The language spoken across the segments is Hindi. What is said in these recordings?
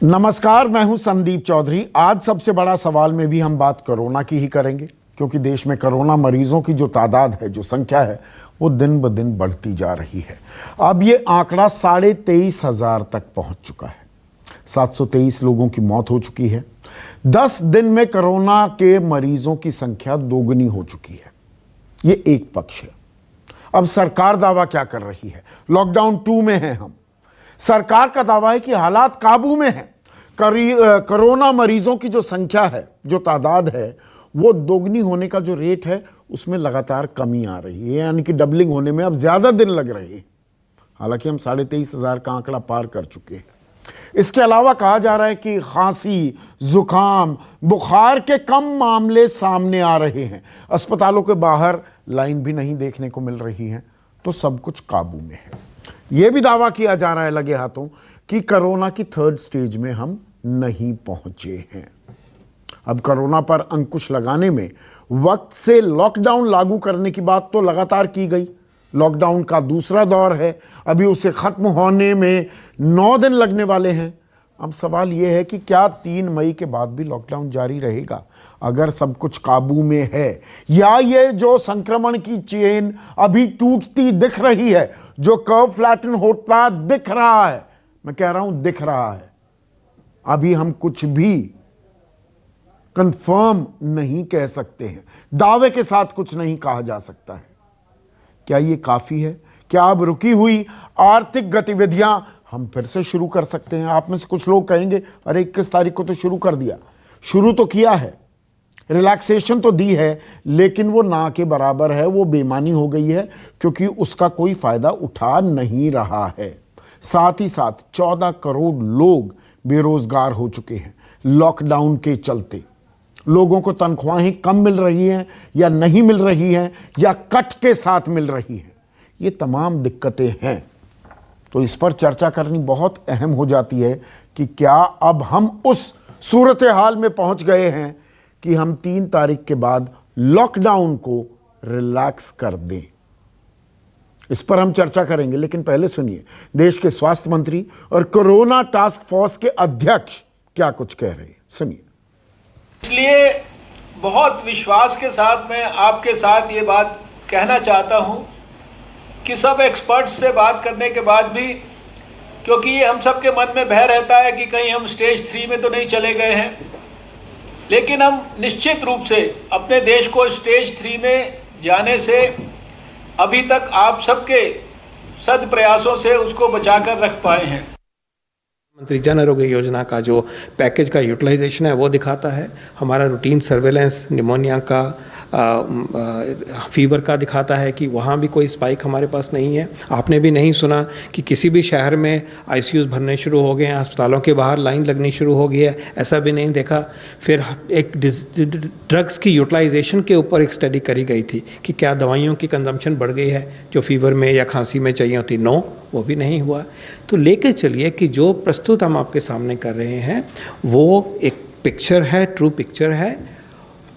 नमस्कार, मैं हूं संदीप चौधरी। आज सबसे बड़ा सवाल में भी हम बात कोरोना की ही करेंगे, क्योंकि देश में कोरोना मरीजों की जो तादाद है, जो संख्या है, वो दिन ब दिन बढ़ती जा रही है। अब ये आंकड़ा 23,500 तक पहुंच चुका है। 723 लोगों की मौत हो चुकी है। 10 दिन में कोरोना के मरीजों की संख्या दोगुनी हो चुकी है। ये एक पक्ष है। अब सरकार दावा क्या कर रही है? लॉकडाउन 2 में है हम। सरकार का दावा है कि हालात काबू में है। कोरोना मरीजों की जो संख्या है, जो तादाद है, वो दोगुनी होने का जो रेट है, उसमें लगातार कमी आ रही है, यानी कि डबलिंग होने में अब ज्यादा दिन लग रहे हैं। हालांकि हम 23,500 का आंकड़ा पार कर चुके हैं। इसके अलावा कहा जा रहा है कि खांसी, जुकाम, बुखार के कम मामले सामने आ रहे हैं। अस्पतालों के बाहर लाइन भी नहीं देखने को मिल रही है। तो सब कुछ काबू में है। यह भी दावा किया जा रहा है लगे हाथों कि कोरोना की 3rd स्टेज में हम नहीं पहुंचे हैं। अब कोरोना पर अंकुश लगाने में वक्त से लॉकडाउन लागू करने की बात तो लगातार की गई। लॉकडाउन का दूसरा दौर है, अभी उसे खत्म होने में 9 दिन लगने वाले हैं। अब सवाल यह है कि क्या 3 मई के बाद भी लॉकडाउन जारी रहेगा अगर सब कुछ काबू में है, या ये जो संक्रमण की चेन अभी टूटती दिख रही है, जो कर्व फ्लैटन होता दिख रहा है, मैं कह रहा हूं दिख रहा है, अभी हम कुछ भी कंफर्म नहीं कह सकते हैं, दावे के साथ कुछ नहीं कहा जा सकता है। क्या ये काफी है? क्या अब रुकी हुई आर्थिक गतिविधियां हम फिर से शुरू कर सकते हैं? आप में से कुछ लोग कहेंगे, अरे 21 तारीख को तो शुरू कर दिया। शुरू तो किया है, रिलैक्सेशन तो दी है, लेकिन वो ना के बराबर है, वो बेईमानी हो गई है, क्योंकि उसका कोई फायदा उठा नहीं रहा है। साथ ही साथ 14 करोड़ लोग बेरोजगार हो चुके हैं लॉकडाउन के चलते। लोगों को तनख्वाहें कम मिल रही हैं, या नहीं मिल रही हैं, या कट के साथ मिल रही हैं। ये तमाम दिक्कतें हैं। तो इस पर चर्चा करनी बहुत अहम हो जाती है कि क्या अब हम उस सूरत हाल में पहुंच गए हैं कि हम 3 तारीख के बाद लॉकडाउन को रिलैक्स कर दें। इस पर हम चर्चा करेंगे, लेकिन पहले सुनिए देश के स्वास्थ्य मंत्री और कोरोना टास्क फोर्स के अध्यक्ष क्या कुछ कह रहे हैं। सुनिए। इसलिए बहुत विश्वास के साथ मैं आपके साथ ये बात कहना चाहता हूँ कि सब एक्सपर्ट्स से बात करने के बाद भी, क्योंकि ये हम सब के मन में भय रहता है कि कहीं हम स्टेज 3 में तो नहीं चले गए हैं, लेकिन हम निश्चित रूप से अपने देश को स्टेज 3 में जाने से अभी तक आप सबके सद प्रयासों से उसको बचाकर रख पाए हैं। प्रधानमंत्री जन आरोग्य योजना का जो पैकेज का यूटिलाइजेशन है वो दिखाता है। हमारा रूटीन सर्वेलेंस निमोनिया का, फीवर का दिखाता है कि वहाँ भी कोई स्पाइक हमारे पास नहीं है। आपने भी नहीं सुना कि किसी भी शहर में आईसीयूज भरने शुरू हो गए हैं, अस्पतालों के बाहर लाइन लगनी शुरू हो गई है, ऐसा भी नहीं देखा। फिर एक ड्रग्स की यूटिलाइजेशन के ऊपर एक स्टडी करी गई थी कि क्या दवाइयों की कंजम्पशन बढ़ गई है जो फीवर में या खांसी में चाहिए होती। नो, वो भी नहीं हुआ। तो लेके चलिए कि जो प्रस्तुत हम आपके सामने कर रहे हैं वो एक पिक्चर है, ट्रू पिक्चर है।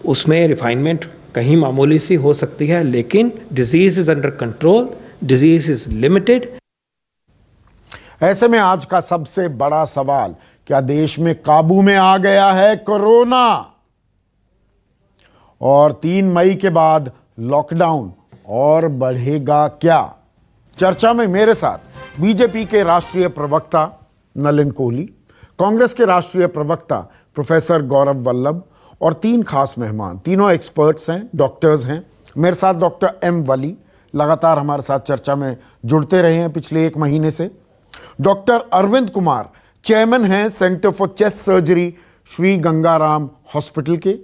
उसमें रिफाइनमेंट कहीं मामूली सी हो सकती है, लेकिन disease is under control, disease is limited. ऐसे में आज का सबसे बड़ा सवाल, क्या देश में काबू में आ गया है कोरोना? और 3 मई के बाद लॉकडाउन और बढ़ेगा क्या? चर्चा में मेरे साथ बीजेपी के राष्ट्रीय प्रवक्ता नलिन कोहली, कांग्रेस के राष्ट्रीय प्रवक्ता प्रोफेसर गौरव वल्लभ और 3 खास मेहमान। तीनों एक्सपर्ट्स हैं, डॉक्टर्स हैं। मेरे साथ डॉक्टर एम वली लगातार हमारे साथ चर्चा में जुड़ते रहे हैं पिछले 1 महीने से। डॉक्टर अरविंद कुमार चेयरमैन हैं centre for chest surgery Shri Gangaram hospital के,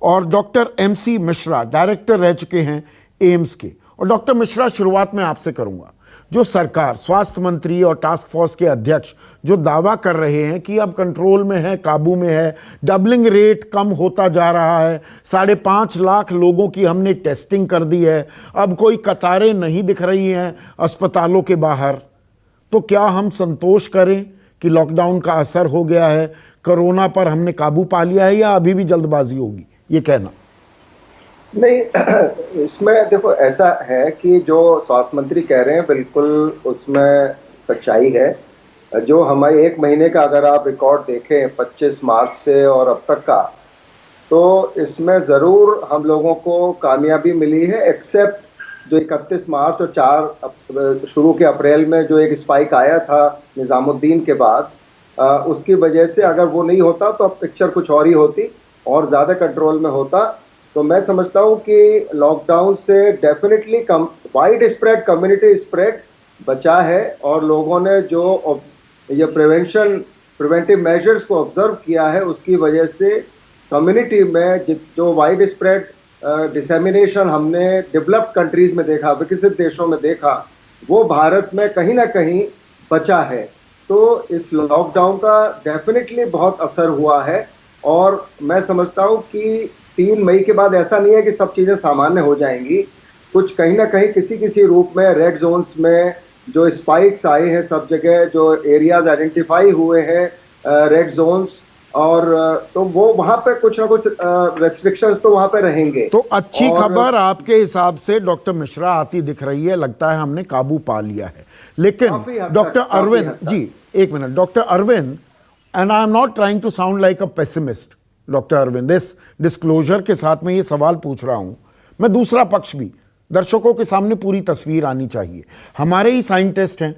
और डॉक्टर MC मिश्रा डायरेक्टर रह चुके हैं एम्स के। और डॉक्टर मिश्रा, शुरुआत में आपसे करूंगा। जो सरकार, स्वास्थ्य मंत्री और टास्क फोर्स के अध्यक्ष जो दावा कर रहे हैं कि अब कंट्रोल में है, काबू में है, डबलिंग रेट कम होता जा रहा है, 5.5 लाख लोगों की हमने टेस्टिंग कर दी है, अब कोई कतारें नहीं दिख रही हैं अस्पतालों के बाहर, तो क्या हम संतोष करें कि लॉकडाउन का असर हो गया है, कोरोना पर हमने काबू पा लिया है, या अभी भी जल्दबाजी होगी ये कहना? नहीं, इसमें देखो ऐसा है कि जो स्वास्थ्य मंत्री कह रहे हैं बिल्कुल उसमें सच्चाई है जो हमारे 1 महीने का अगर आप रिकॉर्ड देखें 25 मार्च से और अब तक का, तो इसमें ज़रूर हम लोगों को कामयाबी मिली है, एक्सेप्ट जो 31 मार्च और 4 शुरू के अप्रैल में जो एक स्पाइक आया था निज़ामुद्दीन के बाद, उसकी वजह से अगर वो नहीं होता तो अब पिक्चर कुछ और ही होती और ज़्यादा कंट्रोल में होता। तो मैं समझता हूँ कि लॉकडाउन से definitely wide spread, community spread बचा है, और लोगों ने जो ये प्रिवेंटिव मेजर्स को ऑब्जर्व किया है, उसकी वजह से कम्युनिटी में जो वाइड स्प्रेड डिसेमिनेशन हमने डेवलप्ड कंट्रीज में देखा, विकसित देशों में देखा, वो भारत में कहीं ना कहीं बचा है। तो इस लॉकडाउन का डेफिनेटली बहुत असर हुआ है, और मैं समझता हूँ कि 3 मई के बाद ऐसा नहीं है कि सब चीज़ें सामान्य हो जाएंगी। कुछ कहीं ना कहीं किसी रूप में रेड जोन्स में जो स्पाइक्स आए हैं सब जगह, जो एरियाज आइडेंटिफाई हुए हैं रेड जोन्स, और तो वो वहाँ पे कुछ ना कुछ रेस्ट्रिक्शंस तो वहाँ पे रहेंगे। तो अच्छी खबर आपके हिसाब से डॉक्टर मिश्रा आती दिख रही है, लगता है हमने काबू पा लिया है। लेकिन डॉक्टर अरविंद जी, एक minute doctor Arvind, and I am not trying to sound like a pessimist doctor Arvind, इस डिस्क्लोजर के साथ मैं ये सवाल पूछ रहा हूं, मैं दूसरा पक्ष भी, दर्शकों के सामने पूरी तस्वीर आनी चाहिए। हमारे ही साइंटिस्ट हैं,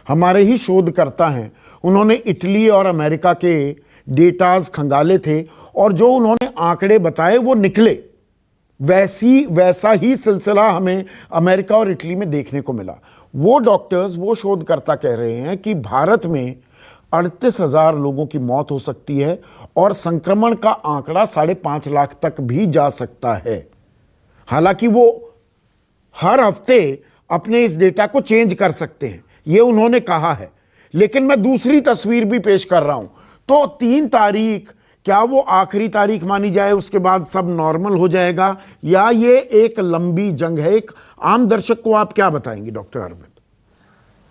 हमारे ही शोधकर्ता हैं, उन्होंने इटली और अमेरिका के डेटाज खंगाले थे, और जो उन्होंने आंकड़े बताए वो निकले, वैसा ही सिलसिला हमें अमेरिका और इटली में देखने को मिला। वो डॉक्टर्स, वो शोधकर्ता कह रहे हैं कि भारत में 38,000 लोगों की मौत हो सकती है, और संक्रमण का आंकड़ा 5.5 लाख तक भी जा सकता है। हालांकि वो हर हफ्ते अपने इस डेटा को चेंज कर सकते हैं, ये उन्होंने कहा है। लेकिन मैं दूसरी तस्वीर भी पेश कर रहा हूं। तो 3 तारीख क्या वो आखिरी तारीख मानी जाए, उसके बाद सब नॉर्मल हो जाएगा, या ये एक लंबी जंग है? एक आम दर्शक को आप क्या बताएंगे डॉक्टर अरविंद?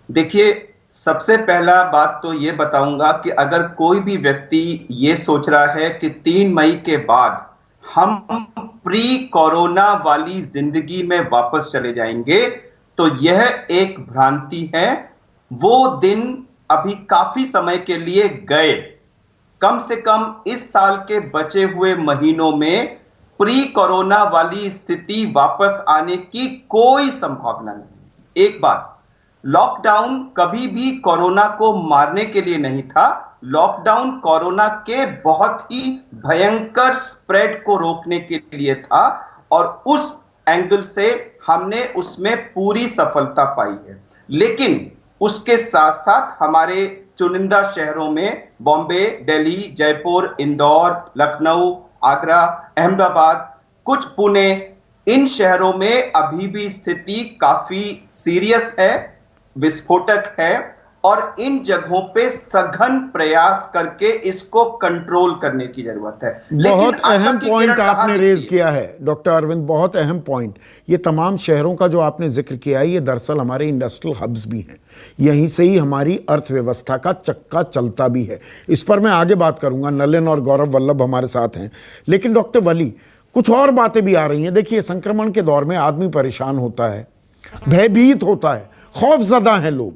देखिए, सबसे पहला बात तो ये बताऊंगा कि अगर कोई भी व्यक्ति ये सोच रहा है कि 3 मई के बाद हम प्री कोरोना वाली जिंदगी में वापस चले जाएंगे, तो यह एक भ्रांति है। वो दिन अभी काफी समय के लिए गए। कम से कम इस साल के बचे हुए महीनों में प्री कोरोना वाली स्थिति वापस आने की कोई संभावना नहीं। एक बात, लॉकडाउन कभी भी कोरोना को मारने के लिए नहीं था। लॉकडाउन कोरोना के बहुत ही भयंकर स्प्रेड को रोकने के लिए था, और उस एंगल से हमने उसमें पूरी सफलता पाई है। लेकिन उसके साथ साथ हमारे चुनिंदा शहरों में, बॉम्बे, दिल्ली, जयपुर, इंदौर, लखनऊ, आगरा, अहमदाबाद, कुछ पुणे, इन शहरों में अभी भी स्थिति काफी सीरियस है, विस्फोटक है, और इन जगहों पे सघन प्रयास करके इसको कंट्रोल करने की जरूरत है। बहुत अहम पॉइंट आपने रेज किया है डॉक्टर अरविंद, बहुत अहम पॉइंट। ये तमाम शहरों का जो आपने जिक्र किया है, ये दरअसल हमारे इंडस्ट्रियल हब्स भी हैं, यहीं से ही हमारी अर्थव्यवस्था का चक्का चलता भी है। इस पर मैं आगे बात करूंगा, नलिन और गौरव वल्लभ हमारे साथ हैं। लेकिन डॉक्टर वली, कुछ और बातें भी आ रही हैं। देखिए, संक्रमण के दौर में आदमी परेशान होता है, भयभीत होता है, खौफजदा हैं लोग,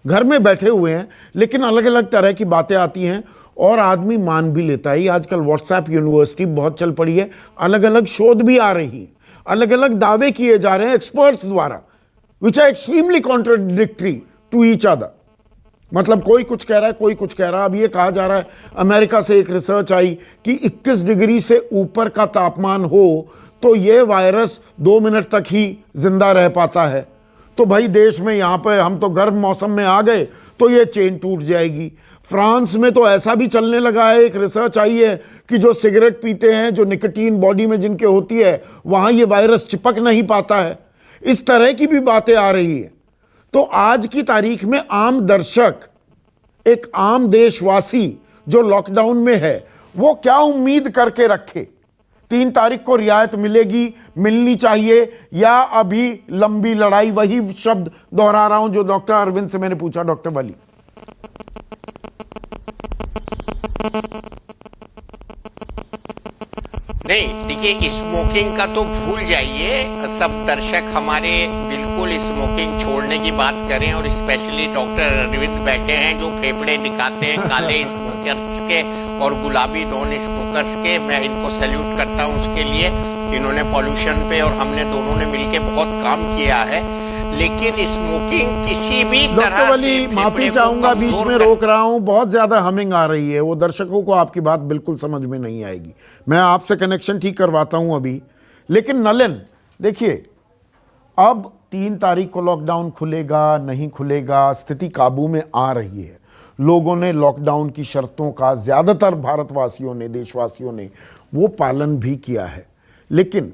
घर में बैठे हुए हैं, लेकिन अलग अलग तरह की बातें आती हैं और आदमी मान भी लेता है। आजकल व्हाट्सएप यूनिवर्सिटी बहुत चल पड़ी है, अलग अलग शोध भी आ रही हैं, अलग अलग दावे किए जा रहे हैं एक्सपर्ट्स द्वारा, which are extremely contradictory to each other. मतलब कोई कुछ कह रहा है, कोई कुछ कह रहा है। अब ये कहा जा रहा है, अमेरिका से एक रिसर्च आई कि 21 डिग्री से ऊपर का तापमान हो तो ये वायरस 2 मिनट तक ही जिंदा रह पाता है। तो भाई देश में यहाँ पे हम तो गर्म मौसम में आ गए तो ये चेन टूट जाएगी। फ्रांस में तो ऐसा भी चलने लगा है, एक रिसर्च आई है कि जो सिगरेट पीते हैं, जो निकोटीन बॉडी में जिनके होती है, वहाँ ये वायरस चिपक नहीं पाता है। इस तरह की भी बातें आ रही है। तो आज की तारीख में आम दर्शक, एक आम देशवासी जो लॉकडाउन में है, वो क्या उम्मीद करके रखे? 3 तारीख को रियायत मिलेगी, मिलनी चाहिए, या अभी लंबी लड़ाई? वही शब्द दोहरा रहा हूं जो डॉक्टर अरविंद से मैंने पूछा। डॉक्टर वली, नहीं, देखिए, स्मोकिंग का तो भूल जाइए। सब दर्शक हमारे बिल्कुल बिल्कुल स्मोकिंग छोड़ने की बात करें, और स्पेशली डॉक्टर अरविंद बैठे हैं जो फेफड़े दिखाते हैं काले स्मोकर्स के और गुलाबी नॉन स्मोकर्स के। मैं इनको सैल्यूट करता हूं उसके लिए, इन्होंने पॉल्यूशन पे और हमने दोनों ने मिलके बहुत काम किया है। लेकिन स्मोकिंग किसी भी तरह डॉक्टर वली, से माफी चाहूंगा बीच में रोक रहा हूं, बहुत ज्यादा हमिंग आ रही है, वो दर्शकों को आपकी बात बिल्कुल समझ में नहीं आएगी। मैं आपसे कनेक्शन ठीक करवाता हूं अभी। लेकिन नलिन देखिए, अब 3 तारीख को लॉकडाउन खुलेगा नहीं खुलेगा, स्थिति काबू में आ रही है। लोगों ने लॉकडाउन की शर्तों का, ज्यादातर भारतवासियों ने, देशवासियों ने वो पालन भी किया है। लेकिन,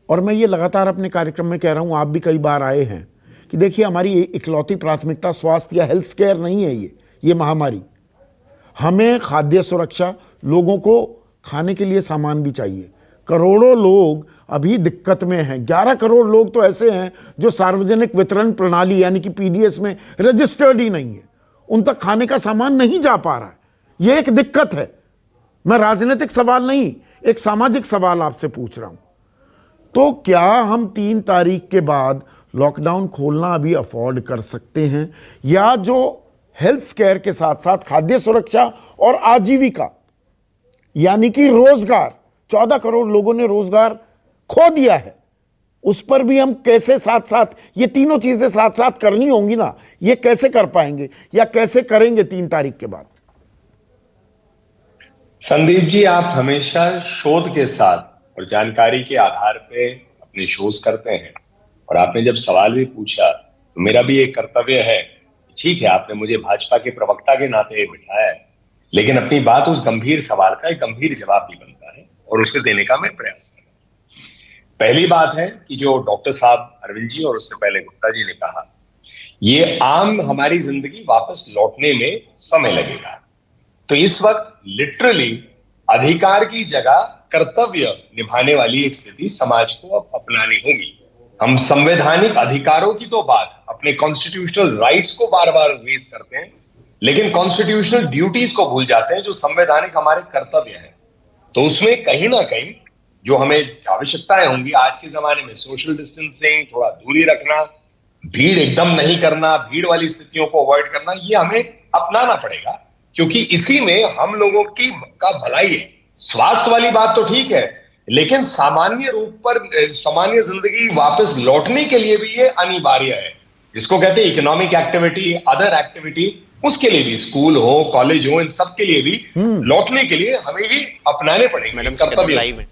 और मैं ये लगातार अपने कार्यक्रम में कह रहा हूं, आप भी कई बार आए हैं कि देखिए, हमारी इकलौती प्राथमिकता स्वास्थ्य या हेल्थ केयर नहीं है ये महामारी। हमें खाद्य सुरक्षा, लोगों को खाने के लिए सामान भी चाहिए। करोड़ों लोग अभी दिक्कत में हैं। 11 करोड़ लोग तो ऐसे हैं जो सार्वजनिक वितरण प्रणाली यानी कि पीडीएस में रजिस्टर्ड ही नहीं है, उन तक खाने का सामान नहीं जा पा रहा है। यह एक दिक्कत है। मैं राजनीतिक सवाल नहीं, एक सामाजिक सवाल आपसे पूछ रहा हूं। तो क्या हम 3 तारीख के बाद लॉकडाउन खोलना अभी अफोर्ड कर सकते हैं, या जो हेल्थ केयर के साथ साथ खाद्य सुरक्षा और आजीविका यानी कि रोजगार, 14 करोड़ लोगों ने रोजगार खो दिया है, उस पर भी हम कैसे साथ साथ, ये तीनों चीजें साथ साथ करनी होंगी ना, ये कैसे कर पाएंगे या कैसे करेंगे 3 तारीख के बाद? संदीप जी, आप हमेशा शोध के साथ और जानकारी के आधार पे अपने शोज करते हैं, और आपने जब सवाल भी पूछा तो मेरा भी एक कर्तव्य है। ठीक है, आपने मुझे भाजपा के प्रवक्ता के नाते बिठाया है, लेकिन अपनी बात, उस गंभीर सवाल का एक गंभीर जवाब भी बनता है और उसे देने का मैं प्रयास करूं। पहली बात है कि जो डॉक्टर साहब अरविंद जी और उससे पहले गुप्ता जी ने कहा, ये आम हमारी जिंदगी वापस लौटने में समय लगेगा। तो इस वक्त लिटरली अधिकार की जगह कर्तव्य निभाने वाली एक स्थिति समाज को अब अपनानी होगी। हम संवैधानिक अधिकारों की तो बात, अपने कॉन्स्टिट्यूशनल राइट्स को बार बार रेज करते हैं, लेकिन कॉन्स्टिट्यूशनल ड्यूटीज को भूल जाते हैं जो संवैधानिक हमारे कर्तव्य है। तो उसमें कहीं ना कहीं जो हमें आवश्यकताएं होंगी आज के जमाने में, सोशल डिस्टेंसिंग, थोड़ा दूरी रखना, भीड़ एकदम नहीं करना, भीड़ वाली स्थितियों को अवॉइड करना, ये हमें अपनाना पड़ेगा, क्योंकि इसी में हम लोगों की का भलाई है। स्वास्थ्य वाली बात तो ठीक है, लेकिन सामान्य रूप पर सामान्य जिंदगी वापस लौटने के लिए भी ये अनिवार्य है, जिसको कहते हैं इकोनॉमिक एक्टिविटी, अदर एक्टिविटी, उसके लिए भी, स्कूल हो, कॉलेज हो, इन सब के लिए भी लौटने के लिए हमें ही अपनाने पड़ेंगे कर्तव्य।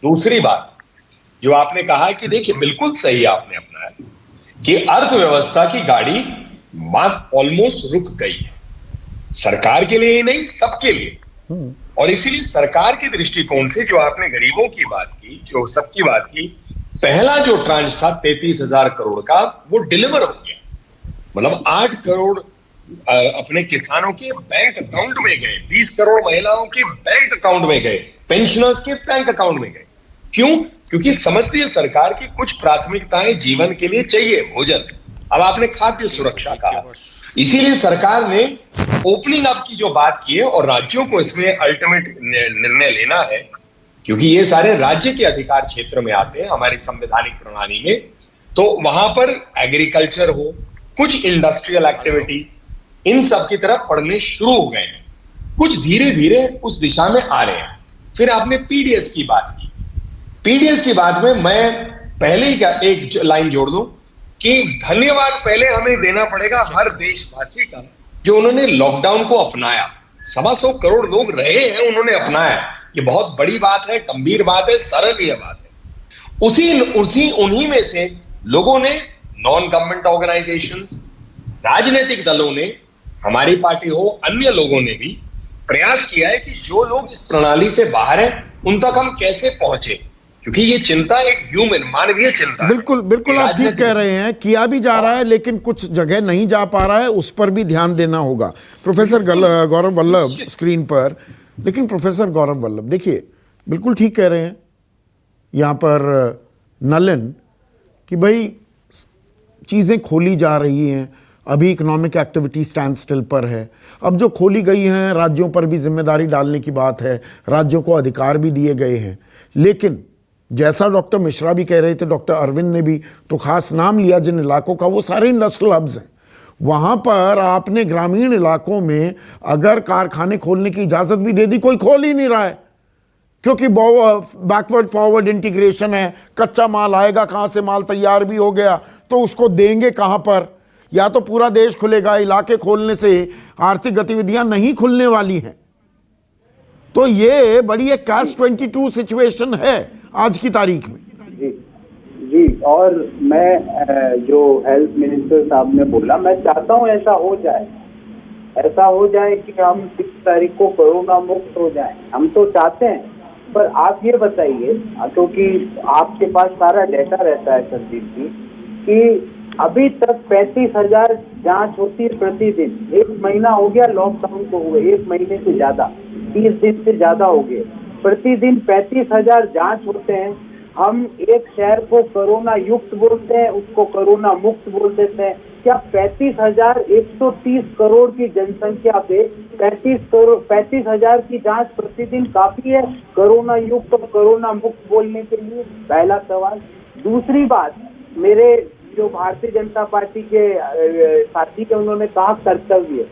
दूसरी बात जो आपने कहा कि देखिए, बिल्कुल सही आपने अपनाया कि अर्थव्यवस्था की गाड़ी ऑलमोस्ट रुक गई है, सरकार के लिए ही नहीं, सबके लिए। और इसीलिए सरकार के दृष्टिकोण से जो आपने गरीबों की बात की, जो सबकी बात की, पहला जो ट्रांच था 33,000 करोड़ का, वो डिलीवर हो गया। मतलब 8 करोड़ अपने किसानों के बैंक अकाउंट में गए, 20 करोड़ महिलाओं के बैंक अकाउंट में गए, पेंशनर्स के बैंक अकाउंट में गए। क्यों? क्योंकि समझती है सरकार की कुछ प्राथमिकताएं जीवन के लिए चाहिए, भोजन। अब आपने खाद्य सुरक्षा कहा, इसीलिए सरकार ने ओपनिंग अप की जो बात की है, और राज्यों को इसमें अल्टीमेट निर्णय लेना है, क्योंकि ये सारे राज्य के अधिकार क्षेत्र में आते हैं हमारी संवैधानिक प्रणाली में। तो वहां पर एग्रीकल्चर हो, कुछ इंडस्ट्रियल एक्टिविटी, इन सब की तरफ पढ़ने शुरू हो गए हैं, कुछ धीरे धीरे उस दिशा में आ रहे हैं। फिर आपने पीडीएस की बात की। पीडीएस की बात में मैं पहले ही एक लाइन जोड़ दूं कि धन्यवाद पहले हमें देना पड़ेगा हर देशवासी का, जो उन्होंने लॉकडाउन को अपनाया। 125 करोड़ लोग रहे हैं, उन्होंने अपनाया। ये बहुत बड़ी बात है, गंभीर बात है, सरल ये बात है। उन्हीं में से लोगों ने, नॉन गवर्नमेंट ऑर्गेनाइजेशंस, राजनीतिक दलों ने, हमारी पार्टी हो, अन्य लोगों ने भी प्रयास किया है कि जो लोग इस प्रणाली से बाहर हैं उन तक हम कैसे पहुंचे, क्योंकि ये चिंता एक ह्यूमन, मानवीय चिंता। बिल्कुल बिल्कुल, आप ठीक कह रहे हैं, किया भी जा रहा है, लेकिन कुछ जगह नहीं जा पा रहा है, उस पर भी ध्यान देना होगा। प्रोफेसर गौरव वल्लभ स्क्रीन पर। लेकिन प्रोफेसर गौरव वल्लभ, देखिए, बिल्कुल ठीक कह रहे हैं यहाँ पर नलिन कि भाई चीज़ें खोली जा रही हैं, अभी इकोनॉमिक एक्टिविटी स्टैंड स्टिल पर है। अब जो खोली गई हैं, राज्यों पर भी जिम्मेदारी डालने की बात है, राज्यों को अधिकार भी दिए गए हैं। लेकिन जैसा डॉक्टर मिश्रा भी कह रहे थे, डॉक्टर अरविंद ने भी तो खास नाम लिया जिन इलाकों का, वो सारे इंडस्ट्रियल हब्स हैं। वहां पर आपने ग्रामीण इलाकों में अगर कारखाने खोलने की इजाजत भी दे दी, कोई खोल ही नहीं रहा है, क्योंकि बैकवर्ड फॉरवर्ड इंटीग्रेशन है। कच्चा माल आएगा कहां से, माल तैयार भी हो गया तो उसको देंगे कहां पर? या तो पूरा देश खुलेगा, इलाके खोलने से आर्थिक गतिविधियां नहीं खुलने वाली हैं। तो ये बड़ी एक कैच 22 सिचुएशन है आज की तारीख में। जी, और मैं जो हेल्थ मिनिस्टर साहब ने बोला, मैं चाहता हूँ ऐसा हो जाए कि हम 6 तारीख को कोरोना मुक्त हो जाएं। हम तो चाहते हैं, पर आप ये बताइए, क्योंकि आपके पास सारा डेटा रहता है संदीप जी, कि अभी तक 35,000 जांच होती है प्रतिदिन। 1 महीना हो गया लॉकडाउन को हुए, 1 महीने से ज्यादा, 30 दिन से ज्यादा हो गए। प्रतिदिन 35,000 जांच होते हैं। हम एक शहर को कोरोना युक्त बोलते हैं, उसको कोरोना मुक्त बोल देते हैं। क्या 35,130 करोड़ की जनसंख्या पे 35,000 की जांच प्रतिदिन काफी है कोरोना युक्त और कोरोना मुक्त बोलने के लिए? पहला सवाल। दूसरी बात, मेरे जो भारतीय जनता पार्टी के साथी थे, उन्होंने कहा कर्तव्य।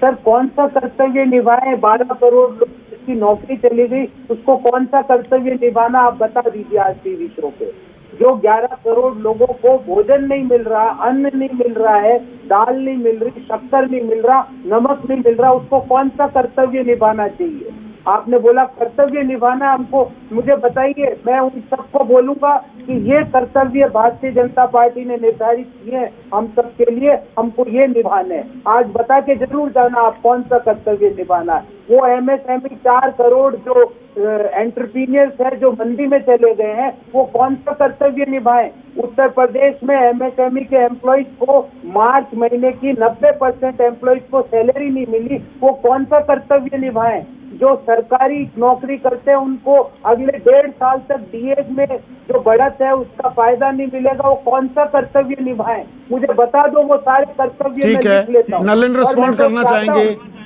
सर, कौन सा कर्तव्य निभाए? 12 करोड़ लोग जिसकी नौकरी चली गई, उसको कौन सा कर्तव्य निभाना, आप बता दीजिए आज टीवी शो पे। जो 11 करोड़ लोगों को भोजन नहीं मिल रहा, अन्न नहीं मिल रहा है, दाल नहीं मिल रही, शक्कर नहीं मिल रहा, नमक नहीं मिल रहा, उसको कौन सा कर्तव्य निभाना चाहिए? आपने बोला कर्तव्य निभाना हमको, मुझे बताइए। मैं उन सबको बोलूंगा कि ये कर्तव्य भारतीय जनता पार्टी ने निर्धारित किए हैं हम सबके लिए, हमको ये निभाने हैं। आज बता के जरूर जाना आप कौन सा कर्तव्य निभाना है। वो MSME 4 करोड़ जो एंटरप्रीनियर्स है जो मंदी में चले गए हैं, वो कौन सा कर्तव्य निभाएं? उत्तर प्रदेश में MSME के एम्प्लॉइज को मार्च महीने की 90% एम्प्लॉइज को सैलरी नहीं मिली, वो कौन सा कर्तव्य निभाएं? जो सरकारी नौकरी करते हैं उनको अगले 1.5 साल तक DA में जो बढ़त है उसका फायदा नहीं मिलेगा, वो कौन सा कर्तव्य निभाएं? मुझे बता दो, वो सारे कर्तव्य ठीक है। नलिन रिस्पॉन्ड करना चाहेंगे?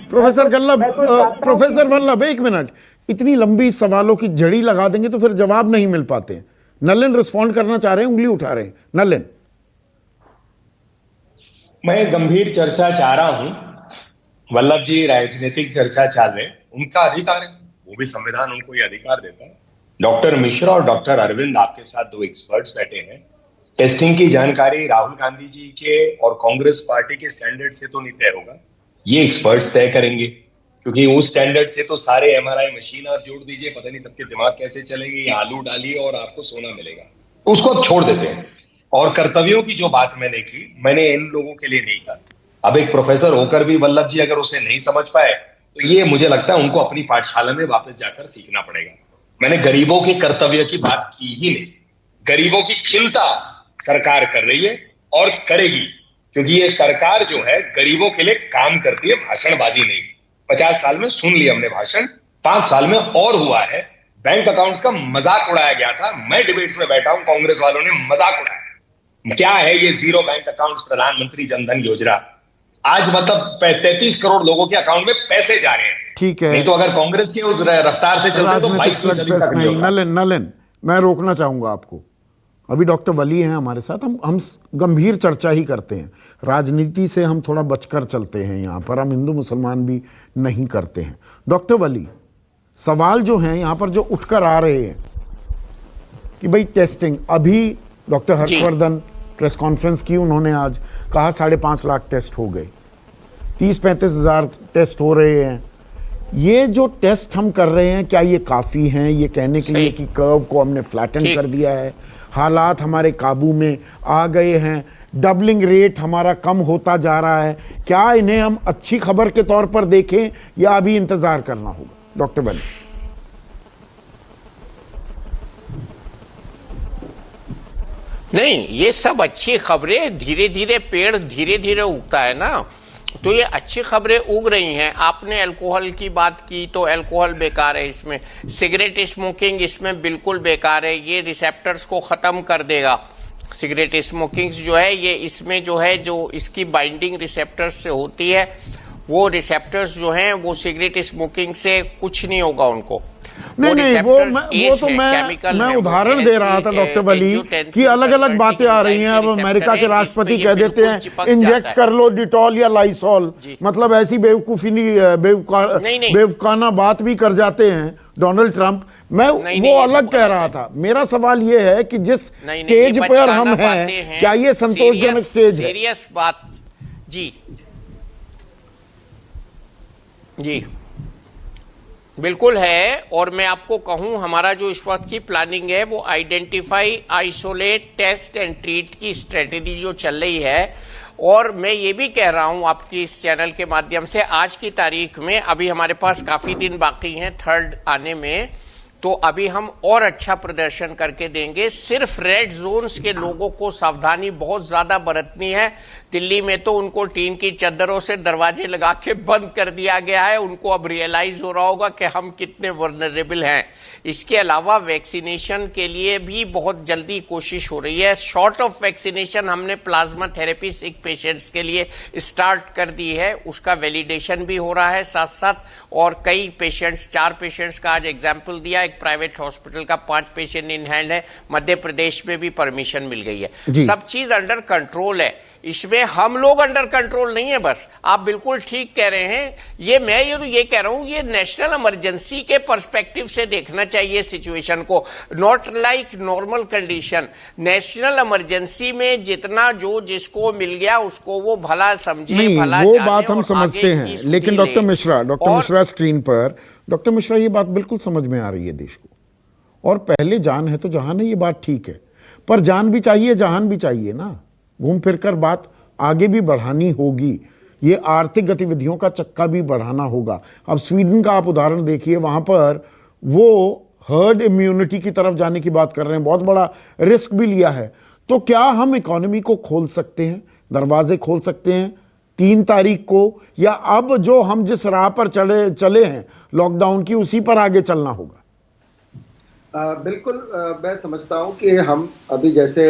Professor Vallabh, professor Vallabh, 1 minute. इतनी लंबी सवालों की जड़ी लगा देंगे तो फिर जवाब नहीं मिल पाते। नलिन रिस्पॉन्ड करना चाह रहे हैं, उंगली उठा रहे हैं। नलिन, मैं गंभीर चर्चा चाह रहा हूं। वल्लभ जी राजनीतिक चर्चा चाल रहे, उनका अधिकार है, वो भी संविधान उनको ये अधिकार देता है। डॉक्टर मिश्रा और डॉक्टर अरविंद आपके साथ 2 एक्सपर्ट्स बैठे हैं। टेस्टिंग की जानकारी राहुल गांधी जी के और कांग्रेस पार्टी के स्टैंडर्ड से तो नहीं तय होगा, ये एक्सपर्ट्स तय करेंगे, क्योंकि उस स्टैंडर्ड से तो सारे MRI मशीन आप जोड़ दीजिए, पता नहीं सबके दिमाग कैसे चलेंगे, आलू डालिए और आपको सोना मिलेगा, उसको अब छोड़ देते हैं। और कर्तव्यों की जो बात मैंने की, मैंने इन लोगों के लिए नहीं कहा। अब एक प्रोफेसर होकर भी वल्लभ जी अगर उसे नहीं समझ पाए तो ये मुझे लगता है उनको अपनी पाठशाला में वापस जाकर सीखना पड़ेगा। मैंने गरीबों के कर्तव्य की बात की ही नहीं। गरीबों की चिंता सरकार कर रही है और करेगी, क्योंकि ये सरकार जो है गरीबों के लिए काम करती है, भाषणबाजी नहीं। 50 साल में सुन लिया हमने भाषण, 5 साल में और हुआ है। बैंक अकाउंट्स का मजाक उड़ाया गया था, मैं डिबेट्स में बैठा हूं, कांग्रेस वालों ने मजाक उड़ाया। क्या है ये जीरो बैंक अकाउंट्स, प्रधानमंत्री जनधन योजना? आज मतलब 33 करोड़ लोगों के अकाउंट में पैसे जा रहे हैं। ठीक है, नहीं तो अगर कांग्रेस के उस रफ्तार से चलते तो 22वीं सदी तक नहीं होगा। नलिन, मैं रोकना चाहूंगा आपको। अभी डॉक्टर वली हैं हमारे साथ, हम गंभीर चर्चा ही करते हैं। राजनीति से हम थोड़ा बचकर चलते हैं, यहाँ पर हम हिंदू मुसलमान भी नहीं करते हैं। डॉक्टर वली, सवाल जो हैं यहाँ पर जो उठकर आ रहे हैं कि भाई टेस्टिंग, अभी डॉक्टर हर्षवर्धन प्रेस कॉन्फ्रेंस की, उन्होंने आज कहा 5.5 लाख टेस्ट हो गए, 30-35 हज़ार टेस्ट हो रहे हैं। ये जो टेस्ट हम कर रहे हैं, क्या ये काफ़ी हैं ये कहने के लिए कि कर्व को हमने फ्लैटन कर दिया है, हालात हमारे काबू में आ गए हैं, डबलिंग रेट हमारा कम होता जा रहा है? क्या इन्हें हम अच्छी खबर के तौर पर देखें या अभी इंतज़ार करना होगा? डॉक्टर वली। नहीं, ये सब अच्छी खबरें, धीरे धीरे पेड़ धीरे धीरे उगता है ना, तो ये अच्छी खबरें उग रही हैं। आपने अल्कोहल की बात की, तो अल्कोहल बेकार है इसमें, सिगरेट स्मोकिंग इसमें बिल्कुल बेकार है, ये रिसेप्टर्स को खत्म कर देगा। सिगरेट स्मोकिंग जो है ये इसमें जो है, जो इसकी बाइंडिंग रिसेप्टर्स से होती है, वो रिसेप्टर्स जो हैं वो सिगरेट स्मोकिंग से कुछ नहीं होगा उनको। नहीं वो तो मैं उदाहरण दे रहा था डॉक्टर वली कि अलग अलग बातें आ रही हैं। अब अमेरिका के राष्ट्रपति कह देते हैं इंजेक्ट कर लो डिटॉल या लाइसॉल, मतलब ऐसी बेवकूफाना बात भी कर जाते हैं डोनाल्ड ट्रंप। मैं वो अलग कह रहा था। मेरा सवाल ये है कि जिस स्टेज पर हम हैं, क्या ये संतोषजनक स्टेज है? सीरियस बात जी जी बिल्कुल है। और मैं आपको कहूं, हमारा जो इस वक्त की प्लानिंग है वो identify, isolate, test and treat की स्ट्रेटेजी जो चल रही है। और मैं ये भी कह रहा हूं आपकी इस चैनल के माध्यम से, आज की तारीख में अभी हमारे पास काफी दिन बाकी हैं थर्ड आने में, तो अभी हम और अच्छा प्रदर्शन करके देंगे। सिर्फ रेड जोन्स के लोगों को सावधानी बहुत ज्यादा बरतनी है। दिल्ली में तो उनको टीन की चद्दरों से दरवाजे लगा के बंद कर दिया गया है। उनको अब रियलाइज हो रहा होगा कि हम कितने वल्नरेबल हैं। इसके अलावा वैक्सीनेशन के लिए भी बहुत जल्दी कोशिश हो रही है। शॉर्ट ऑफ वैक्सीनेशन हमने प्लाज्मा थेरेपी सिक पेशेंट्स के लिए स्टार्ट कर दी है, उसका वैलिडेशन भी हो रहा है साथ साथ। और कई पेशेंट्स, 4 पेशेंट्स का आज एग्जाम्पल दिया, एक प्राइवेट हॉस्पिटल का 5 पेशेंट इन हैंड है। मध्य प्रदेश में भी परमिशन मिल गई है। सब चीज अंडर कंट्रोल है। इसमें हम लोग अंडर कंट्रोल नहीं है बस। आप बिल्कुल ठीक कह रहे हैं। मैं ये कह रहा हूं, ये नेशनल इमरजेंसी के पर्सपेक्टिव से देखना चाहिए सिचुएशन को, not like normal condition. National emergency में जितना जो जिसको मिल गया उसको वो भला समझे, भला वो बात हम समझते हैं। लेकिन डॉक्टर मिश्रा स्क्रीन पर, डॉक्टर मिश्रा ये बात बिल्कुल समझ में आ रही है देश को। और पहले जान है तो जहान है, ये बात ठीक है, पर जान भी चाहिए, जहान भी चाहिए ना। घूम फिरकर बात आगे भी बढ़ानी होगी। ये आर्थिक गतिविधियों का चक्का भी बढ़ाना होगा। अब स्वीडन का आप उदाहरण देखिए, वहां पर वो हर्ड इम्यूनिटी की तरफ जाने की बात कर रहे हैं, बहुत बड़ा रिस्क भी लिया है। तो क्या हम इकोनॉमी को खोल सकते हैं, दरवाजे खोल सकते हैं 3 तारीख को, या अब जो हम जिस राह पर चले हैं लॉकडाउन की, उसी पर आगे चलना होगा? बिल्कुल, मैं समझता हूं कि हम अभी, जैसे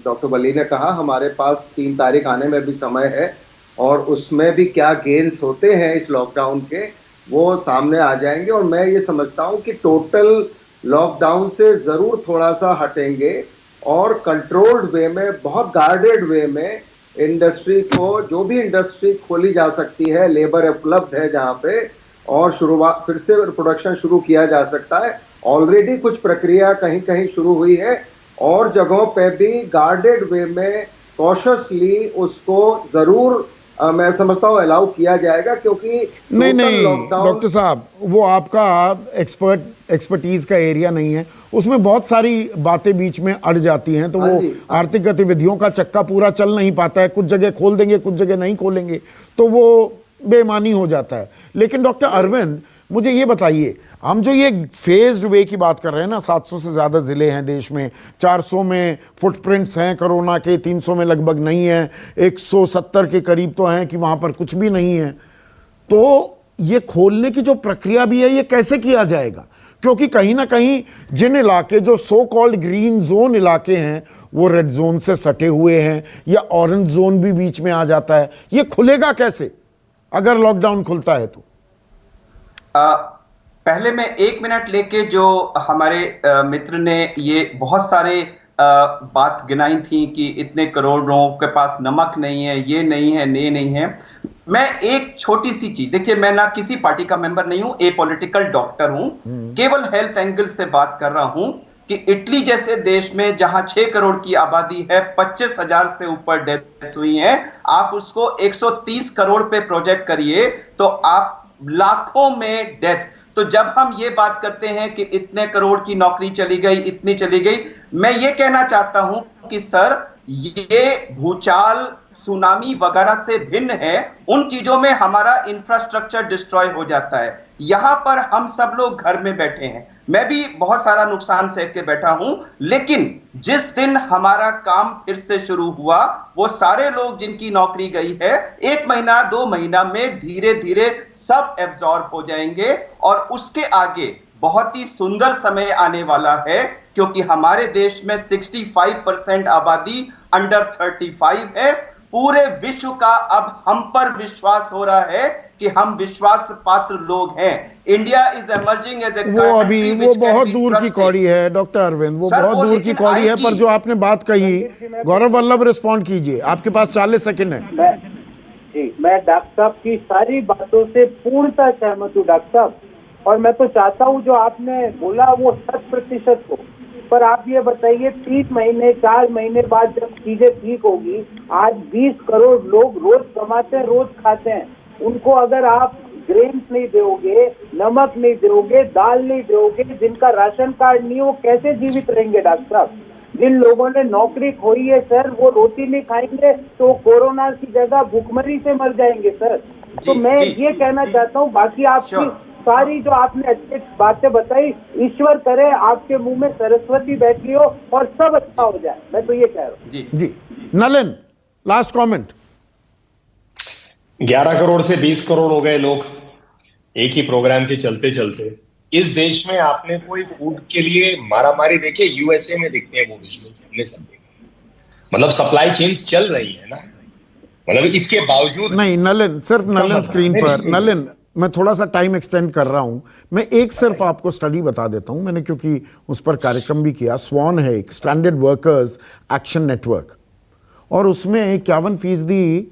डॉक्टर वली ने कहा, हमारे पास 3 तारीख आने में भी समय है और उसमें भी क्या गेन्स होते हैं इस लॉकडाउन के, वो सामने आ जाएंगे। और मैं ये समझता हूं कि टोटल लॉकडाउन से ज़रूर थोड़ा सा हटेंगे और कंट्रोल्ड वे में, बहुत गार्डेड वे में इंडस्ट्री को, जो भी इंडस्ट्री खोली जा सकती है, लेबर उपलब्ध है जहाँ पे, और शुरुआत फिर से प्रोडक्शन शुरू किया जा सकता है। ऑलरेडी कुछ प्रक्रिया कहीं कहीं शुरू हुई है और जगहों पे भी गार्डेड वे में कॉशियसली उसको जरूर मैं समझता हूँ अलाउ किया जाएगा। क्योंकि नहीं डॉक्टर साहब, वो आपका एक्सपर्टीज का एरिया नहीं है, उसमें बहुत सारी बातें बीच में अड़ जाती हैं, तो वो आर्थिक गतिविधियों का चक्का पूरा चल नहीं पाता है। कुछ जगह खोल देंगे, कुछ जगह नहीं खोलेंगे, तो वो बेईमानी हो जाता है। लेकिन डॉक्टर अरविंद, मुझे ये बताइए, हम जो ये फेज्ड वे की बात कर रहे हैं ना, 700 से ज़्यादा ज़िले हैं देश में, 400 में फुटप्रिंट्स हैं कोरोना के, 300 में लगभग नहीं है, 170 के करीब तो हैं कि वहाँ पर कुछ भी नहीं है। तो ये खोलने की जो प्रक्रिया भी है, ये कैसे किया जाएगा? क्योंकि कहीं ना कहीं जिन इलाके जो सो कॉल्ड ग्रीन जोन इलाके हैं, वो रेड जोन से सटे हुए हैं, या ऑरेंज जोन भी बीच में आ जाता है। ये खुलेगा कैसे अगर लॉकडाउन खुलता है तो? पहले मैं 1 मिनट लेके, जो हमारे मित्र ने ये बहुत सारे बात गिनाई थी कि इतने करोड़ लोगों के पास नमक नहीं है, ये नहीं है, ये नहीं है। मैं एक छोटी सी चीज, देखिए, मैं ना किसी पार्टी का मेंबर नहीं हूं, ए पॉलिटिकल डॉक्टर हूं, केवल हेल्थ एंगल से बात कर रहा हूं कि इटली जैसे देश में जहां 6 करोड़ की आबादी है, 25,000 से ऊपर डेथ्स हुई हैं, आप उसको 130 करोड़ पे प्रोजेक्ट करिए तो आप लाखों में डेथ। तो जब हम ये बात करते हैं कि इतने करोड़ की नौकरी चली गई, इतनी चली गई, मैं ये कहना चाहता हूं कि सर, ये भूचाल, सुनामी वगैरह से भिन्न है। उन चीजों में हमारा इंफ्रास्ट्रक्चर डिस्ट्रॉय हो जाता है। यहां पर हम सब लोग घर में बैठे हैं, मैं भी बहुत सारा नुकसान सह के बैठा हूं, लेकिन जिस दिन हमारा काम फिर से शुरू हुआ, वो सारे लोग जिनकी नौकरी गई है, 1 महीना 2 महीना में धीरे धीरे सब एब्जॉर्ब हो जाएंगे। और उसके आगे बहुत ही सुंदर समय आने वाला है, क्योंकि हमारे देश में 65% आबादी अंडर 35 है। पूरे विश्व का अब हम पर विश्वास हो रहा है कि हम विश्वास पात्र लोग हैं। India is emerging as a वो अभी वो बहुत दूर की कौड़ी है डॉक्टर अरविंद, वो बहुत दूर की कौड़ी है। पर जो आपने बात कही, गौरव वल्लभ रिस्पॉन्ड कीजिए, आपके पास 40 सेकंड है। मैं डॉक्टर साहब की सारी बातों से पूर्णतः सहमत हूँ डॉक्टर साहब, और मैं तो चाहता हूँ जो आपने बोला वो 100% हो। पर आप ये बताइए 3 महीने 4 महीने बाद जब चीजें ठीक होगी, आज 20 करोड़ लोग रोज कमाते हैं, रोज खाते हैं, उनको अगर आप ग्रेन्स नहीं दोगे, नमक नहीं दोगे, दाल नहीं दोगे, जिनका राशन कार्ड नहीं, वो कैसे जीवित रहेंगे डॉक्टर साहब? जिन लोगों ने नौकरी खोई है सर, वो रोटी नहीं खाएंगे तो कोरोना की जगह भूखमरी से मर जाएंगे सर। तो मैं ये कहना चाहता हूँ, बाकी आपकी सारी जो आपने अच्छी बातें बताई, ईश्वर करे आपके मुंह में सरस्वती बैठी हो और सब अच्छा हो जाए, मैं तो ये कह रहा हूँ। जी नलिन, लास्ट कमेंट। 11 करोड़ से 20 करोड़ हो गए लोग एक ही प्रोग्राम के चलते चलते। इस देश में आपने कोई फूड के लिए मारामारी देखी? यूएसए में दिखते हैं वो विजुअल्स, हमने सब देखे। मतलब सप्लाई चेन्स चल रही है ना, मतलब इसके बावजूद नहीं। नलिन, सिर्फ नलिन स्क्रीन पर, नलिन मैं थोड़ा सा टाइम एक्सटेंड कर रहा हूं। मैं एक सिर्फ आपको स्टडी बता देता हूं, मैंने क्योंकि उस पर कार्यक्रम भी किया। स्वान है एक स्टैंडर्ड वर्कर्स एक्शन नेटवर्क, और उसमें 51%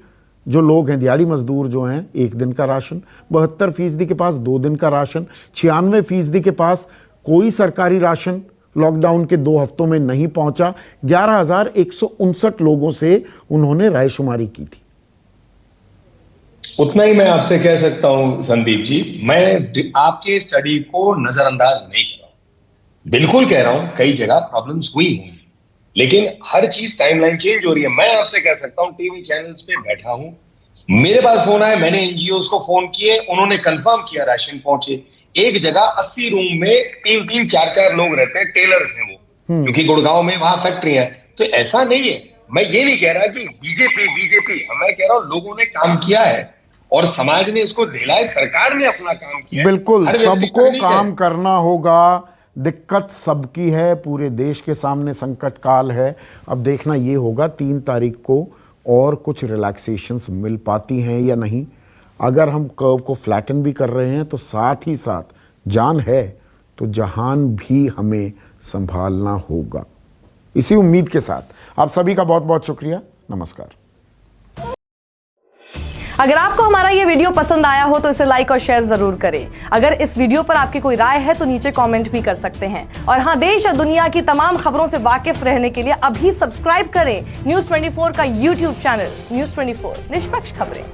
जो लोग हैं दिहाड़ी मजदूर जो हैं 1 दिन का राशन, 72% के पास 2 दिन का राशन, 96% के पास कोई सरकारी राशन लॉकडाउन के 2 हफ्तों में नहीं पहुंचा। 11,159 लोगों से उन्होंने रायशुमारी की थी। उतना ही मैं आपसे कह सकता हूं संदीप जी, मैं आपके स्टडी को नजरअंदाज नहीं कर रहा हूं, बिल्कुल कह रहा हूं कई जगह प्रॉब्लम्स हुई होंगी, लेकिन हर चीज टाइमलाइन चेंज हो रही है। मैं आपसे कह सकता हूं टीवी चैनल्स पे बैठा हूं, मेरे पास फोन आया, मैंने एनजीओज को फोन किए, उन्होंने कंफर्म किया राशन पहुंचे। एक जगह 80 रूम में 3-3, 4-4 लोग रहते हैं, टेलर्स हैं वो, क्योंकि गुड़गांव में वहां फैक्ट्री है। तो ऐसा नहीं है, मैं ये नहीं कह रहा कि बीजेपी, मैं कह रहा हूं लोगों ने काम किया है और समाज ने इसको दिलाए, सरकार ने अपना काम किया। बिल्कुल, सबको काम करना होगा। दिक्कत सबकी है, पूरे देश के सामने संकट काल है। अब देखना ये होगा 3 तारीख को और कुछ रिलैक्सेशंस मिल पाती हैं या नहीं। अगर हम कर्व को फ्लैटन भी कर रहे हैं तो साथ ही साथ जान है तो जहान भी हमें संभालना होगा। इसी उम्मीद के साथ आप सभी का बहुत बहुत शुक्रिया। नमस्कार। अगर आपको हमारा ये वीडियो पसंद आया हो तो इसे लाइक और शेयर जरूर करें। अगर इस वीडियो पर आपकी कोई राय है तो नीचे कमेंट भी कर सकते हैं। और हाँ, देश और दुनिया की तमाम खबरों से वाकिफ रहने के लिए अभी सब्सक्राइब करें न्यूज़ 24 का YouTube चैनल। न्यूज़ 24, निष्पक्ष खबरें।